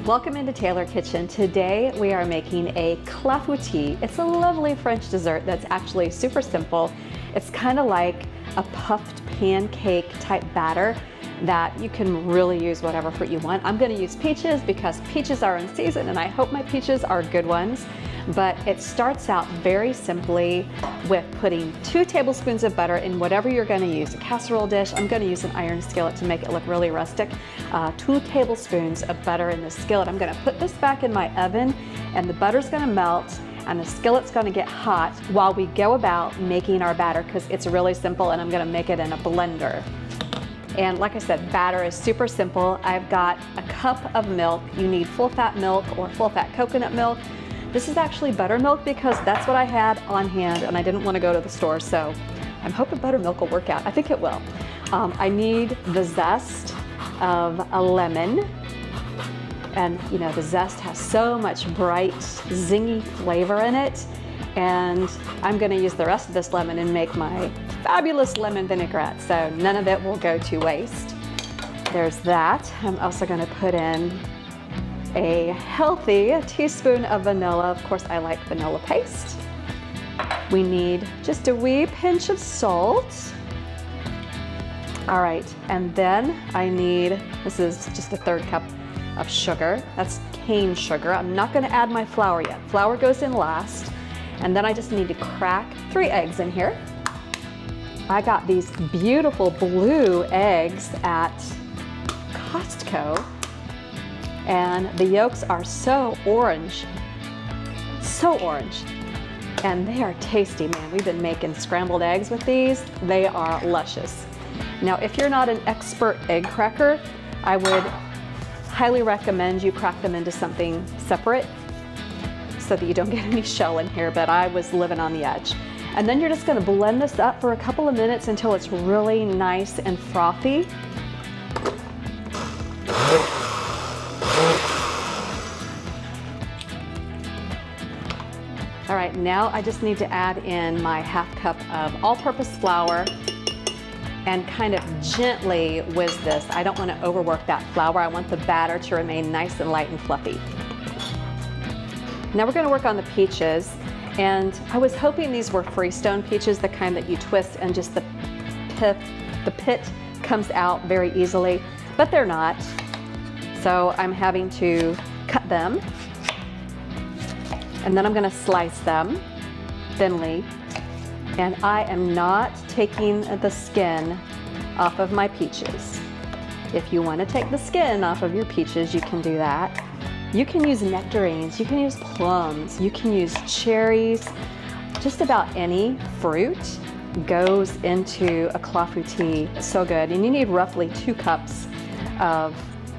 Welcome into Taylor Kitchen. Today we are making a clafoutis. It's a lovely French dessert that's actually super simple. It's kind of like a puffed pancake type batter that you can really use whatever fruit you want. I'm going to use peaches because peaches are in season and I hope my peaches are good ones. But it starts out very simply with putting 2 tablespoons of butter in whatever you're going to use. A casserole dish, I'm going to use an iron skillet to make it look really rustic. 2 tablespoons of butter in the skillet. I'm going to put this back in my oven and the butter's going to melt and the skillet's going to get hot while we go about making our batter, because it's really simple and I'm going to make it in a blender. And like I said, batter is super simple. I've got a cup of milk. You need full fat milk or full fat coconut milk. This is actually buttermilk because that's what I had on hand and I didn't want to go to the store, so I'm hoping buttermilk will work out. I think it will. I need the zest of a lemon, and you know, the zest has so much bright, zingy flavor in it, and I'm going to use the rest of this lemon and make my fabulous lemon vinaigrette, so none of it will go to waste. There's that. I'm also going to put in a healthy teaspoon of vanilla. Of course, I like vanilla paste. We need just a wee pinch of salt. All right, and then I need, this is just a 1/3 cup of sugar. That's cane sugar. I'm not gonna add my flour yet. Flour goes in last. And then I just need to crack 3 eggs in here. I got these beautiful blue eggs at Costco. And the yolks are so orange, and they are tasty, man. We've been making scrambled eggs with these. They are luscious. Now, if you're not an expert egg cracker, I would highly recommend you crack them into something separate so that you don't get any shell in here, but I was living on the edge. And then you're just gonna blend this up for a couple of minutes until it's really nice and frothy. All right, now I just need to add in my 1/2 cup of all-purpose flour and kind of gently whiz this. I don't want to overwork that flour. I want the batter to remain nice and light and fluffy. Now we're going to work on the peaches, and I was hoping these were freestone peaches, the kind that you twist and just the pit comes out very easily, but they're not. So I'm having to cut them. And then I'm going to slice them thinly. And I am not taking the skin off of my peaches. If you want to take the skin off of your peaches, you can do that. You can use nectarines, you can use plums, you can use cherries. Just about any fruit goes into a clafoutis. So good. And you need roughly 2 cups of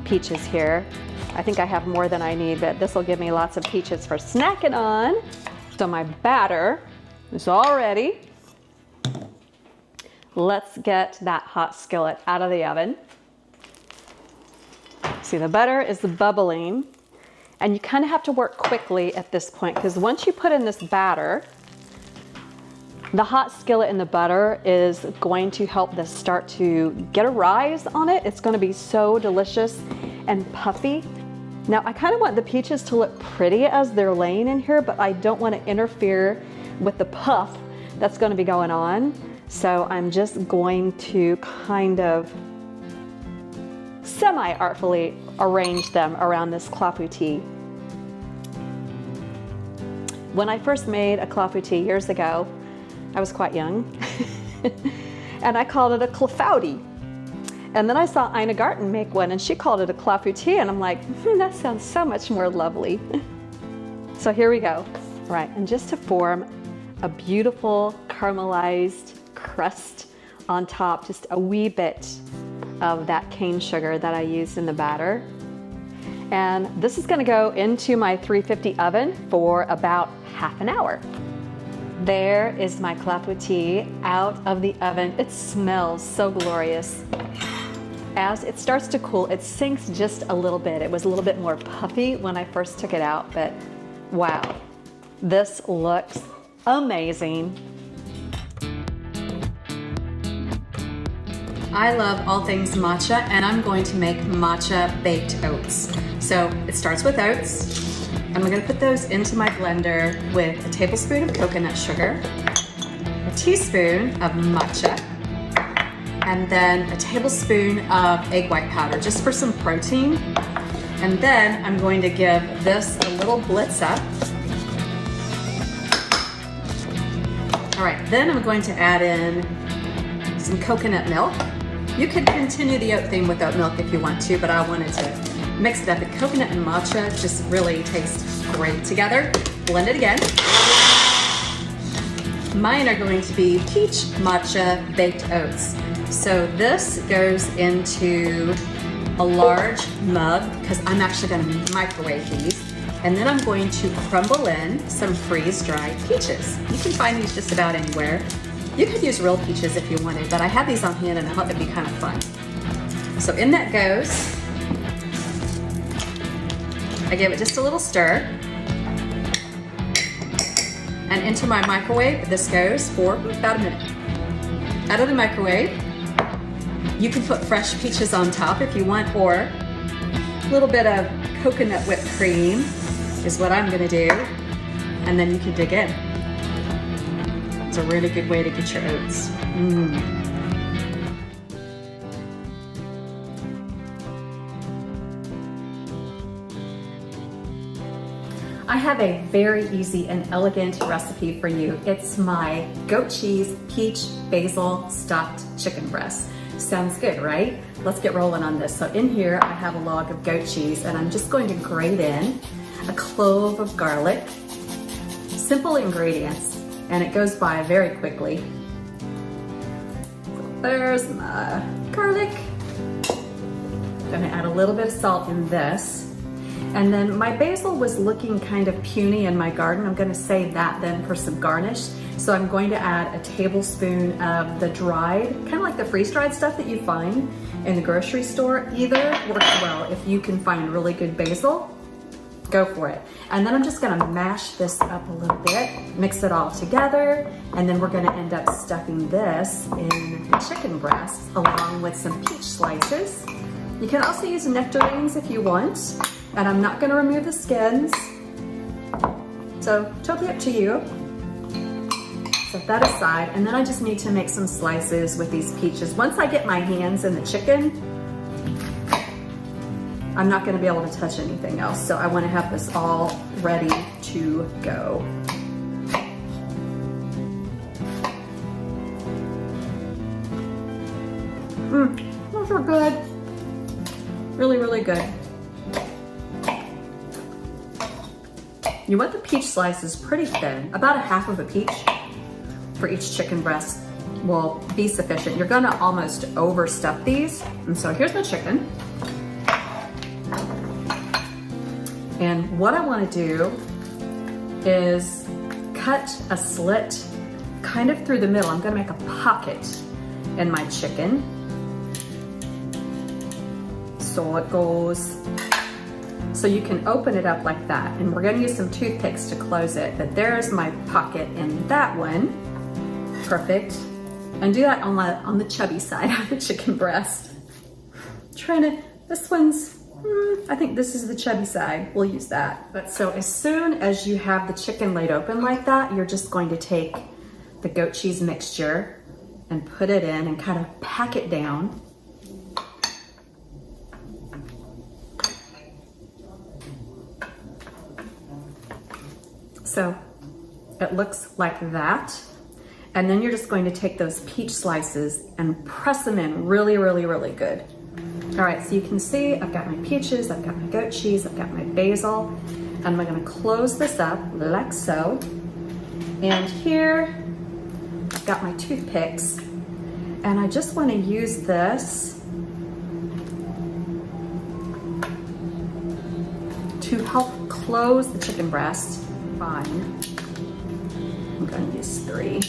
peaches here. I think I have more than I need, but this will give me lots of peaches for snacking on. So my batter is all ready. Let's get that hot skillet out of the oven. See, the butter is bubbling, and you kind of have to work quickly at this point, because once you put in this batter, the hot skillet and the butter is going to help this start to get a rise on it. It's going to be so delicious and puffy. Now, I kind of want the peaches to look pretty as they're laying in here, but I don't want to interfere with the puff that's going to be going on. So I'm just going to kind of semi-artfully arrange them around this clafoutis. When I first made a clafoutis years ago, I was quite young, and I called it a clafoutis. And then I saw Ina Garten make one, and she called it a clafoutis, and I'm like, that sounds so much more lovely. So here we go. All right, and just to form a beautiful caramelized crust on top, just a wee bit of that cane sugar that I used in the batter. And this is gonna go into my 350 oven for about ½ an hour. There is my clafoutis out of the oven. It smells so glorious. As it starts to cool, it sinks just a little bit. It was a little bit more puffy when I first took it out, but wow, this looks amazing. I love all things matcha, and I'm going to make matcha baked oats. So it starts with oats. I'm gonna put those into my blender with a tablespoon of coconut sugar, a teaspoon of matcha, and then a tablespoon of egg white powder, just for some protein. And then I'm going to give this a little blitz up. All right, then I'm going to add in some coconut milk. You could continue the oat theme with oat milk if you want to, but I wanted to mix it up. The coconut and matcha just really taste great together. Blend it again. Mine are going to be peach matcha baked oats. So this goes into a large mug because I'm actually going to microwave these. And then I'm going to crumble in some freeze-dried peaches. You can find these just about anywhere. You could use real peaches if you wanted, but I had these on hand and I thought that'd be kind of fun. So in that goes. I give it just a little stir. And into my microwave, this goes for about a minute. Out of the microwave, you can put fresh peaches on top if you want, or a little bit of coconut whipped cream is what I'm gonna do. And then you can dig in. It's a really good way to get your oats. I have a very easy and elegant recipe for you. It's my goat cheese peach basil stuffed chicken breast. Sounds good, right? Let's get rolling on this. So in here, I have a log of goat cheese, and I'm just going to grate in a clove of garlic. Simple ingredients, and it goes by very quickly. So there's my garlic. I'm gonna add a little bit of salt in this. And then my basil was looking kind of puny in my garden. I'm gonna save that then for some garnish. So I'm going to add a tablespoon of the dried, kind of like the freeze-dried stuff that you find in the grocery store. Either works well. If you can find really good basil, go for it. And then I'm just gonna mash this up a little bit, mix it all together, and then we're gonna end up stuffing this in the chicken breast along with some peach slices. You can also use nectarines if you want, and I'm not gonna remove the skins. So totally up to you. Set that aside, and then I just need to make some slices with these peaches. Once I get my hands in the chicken, I'm not gonna be able to touch anything else. So I wanna have this all ready to go. Those are good. Really, really good. You want the peach slices pretty thin, about a half of a peach for each chicken breast will be sufficient. You're gonna almost overstuff these. And so here's my chicken. And what I wanna do is cut a slit kind of through the middle. I'm gonna make a pocket in my chicken. So it goes, so you can open it up like that. And we're gonna use some toothpicks to close it. But there's my pocket in that one. Perfect. And do that on the chubby side of the chicken breast. This one's, I think this is the chubby side. We'll use that. But so as soon as you have the chicken laid open like that, you're just going to take the goat cheese mixture and put it in and kind of pack it down. So it looks like that. And then you're just going to take those peach slices and press them in really, really, really good. All right, so you can see I've got my peaches, I've got my goat cheese, I've got my basil, and I'm gonna close this up like so. And here, I've got my toothpicks, and I just wanna use this to help close the chicken breast. Fine. I'm gonna use 3.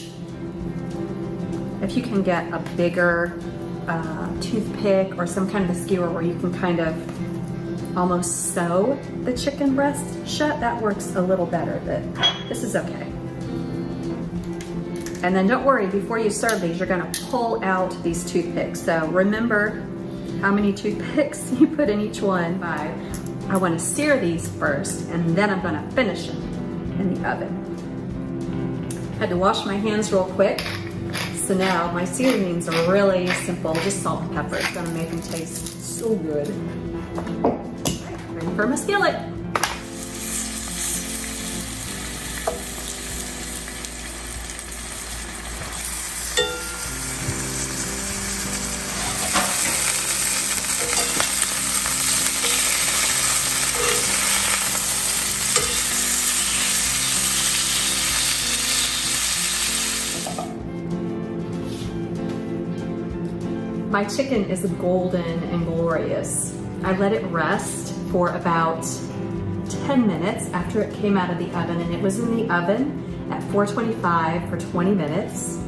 If you can get a bigger toothpick or some kind of a skewer where you can kind of almost sew the chicken breast shut, that works a little better, but this is okay. And then don't worry, before you serve these, you're gonna pull out these toothpicks. So remember how many toothpicks you put in each one. 5. I wanna sear these first, and then I'm gonna finish them in the oven. Had to wash my hands real quick. So now my seasonings are really simple, just salt and pepper. It's gonna make them taste so good. Ready for my skillet. My chicken is golden and glorious. I let it rest for about 10 minutes after it came out of the oven, and it was in the oven at 425 for 20 minutes.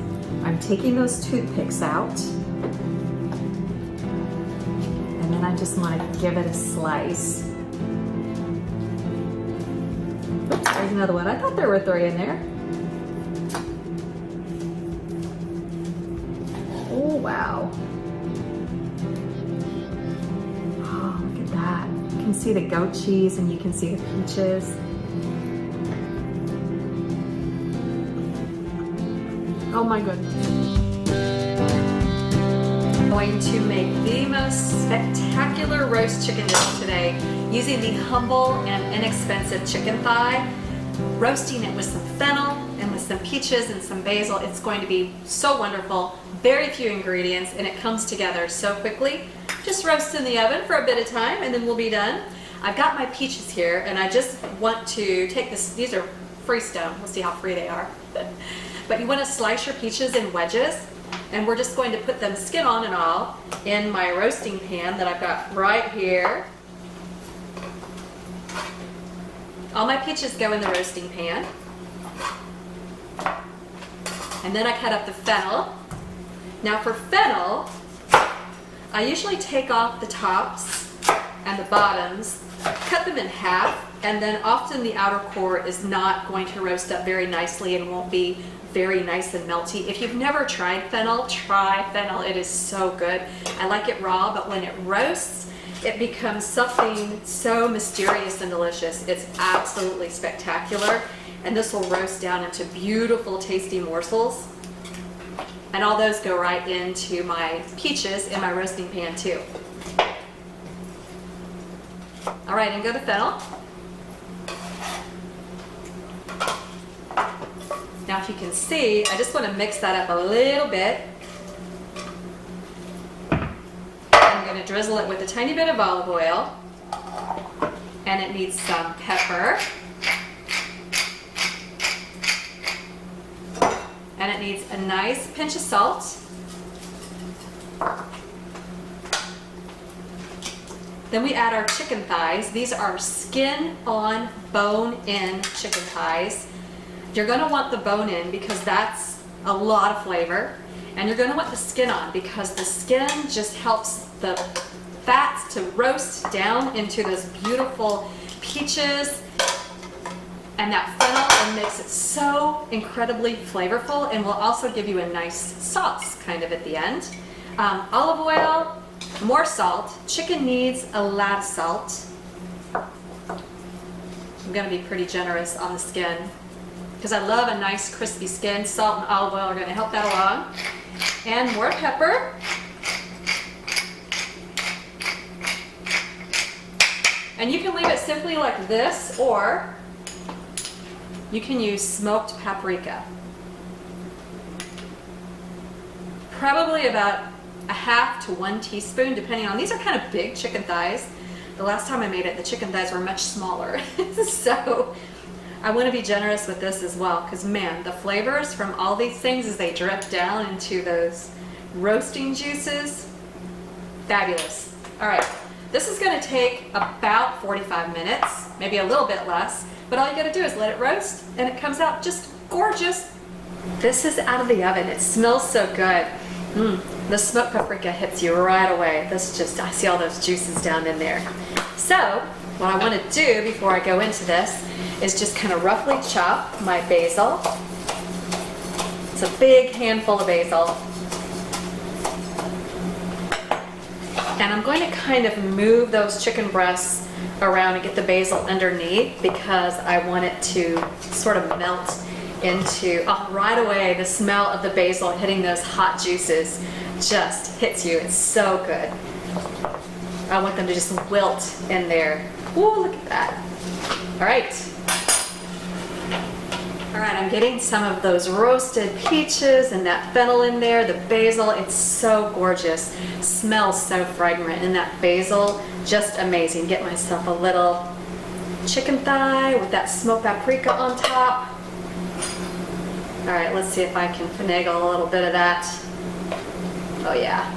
I'm taking those toothpicks out, and then I just want to give it a slice. Oops, there's another one. I thought there were 3 in there. Oh, wow. You can see the goat cheese and you can see the peaches. Oh my goodness. I'm going to make the most spectacular roast chicken dish today using the humble and inexpensive chicken thigh, roasting it with some fennel and with some peaches and some basil. It's going to be so wonderful. Very few ingredients and it comes together so quickly. Just roast in the oven for a bit of time and then we'll be done. I've got my peaches here and I just want to take this, these are freestone, we'll see how free they are. But you want to slice your peaches in wedges and we're just going to put them skin on and all in my roasting pan that I've got right here. All my peaches go in the roasting pan. And then I cut up the fennel. Now for fennel, I usually take off the tops and the bottoms, cut them in half, and then often the outer core is not going to roast up very nicely and won't be very nice and melty. If you've never tried fennel, try fennel. It is so good. I like it raw, but when it roasts, it becomes something so mysterious and delicious. It's absolutely spectacular, and this will roast down into beautiful, tasty morsels. And all those go right into my peaches in my roasting pan too. All right, and go the fennel. Now if you can see, I just want to mix that up a little bit. I'm going to drizzle it with a tiny bit of olive oil. And it needs some pepper. And it needs a nice pinch of salt. Then we add our chicken thighs. These are skin on, bone in chicken thighs. You're gonna want the bone in because that's a lot of flavor. And you're gonna want the skin on because the skin just helps the fats to roast down into those beautiful peaches and that fennel, and makes it so incredibly flavorful, and will also give you a nice sauce kind of at the end. Olive oil, more salt. Chicken needs a lot of salt. I'm gonna be pretty generous on the skin because I love a nice crispy skin. Salt and olive oil are gonna help that along. And more pepper. And you can leave it simply like this, or you can use smoked paprika. Probably about a half to 1 teaspoon, depending on, these are kind of big chicken thighs. The last time I made it, the chicken thighs were much smaller. So I want to be generous with this as well, because man, the flavors from all these things as they drip down into those roasting juices, fabulous. All right, this is going to take about 45 minutes, maybe a little bit less. But all you gotta do is let it roast and it comes out just gorgeous. This is out of the oven. It smells so good. The smoked paprika hits you right away. This just, I see all those juices down in there. So what I wanna do before I go into this is just kind of roughly chop my basil, It's a big handful of basil. And I'm going to kind of move those chicken breasts around and get the basil underneath because I want it to sort of melt into, oh, right away, the smell of the basil hitting those hot juices just hits you. It's so good. I want them to just wilt in there. Ooh, look at that. All right. All right, I'm getting some of those roasted peaches and that fennel in there, the basil. It's so gorgeous. Smells so fragrant, and that basil, just amazing. Get myself a little chicken thigh with that smoked paprika on top. All right, let's see if I can finagle a little bit of that. Oh yeah.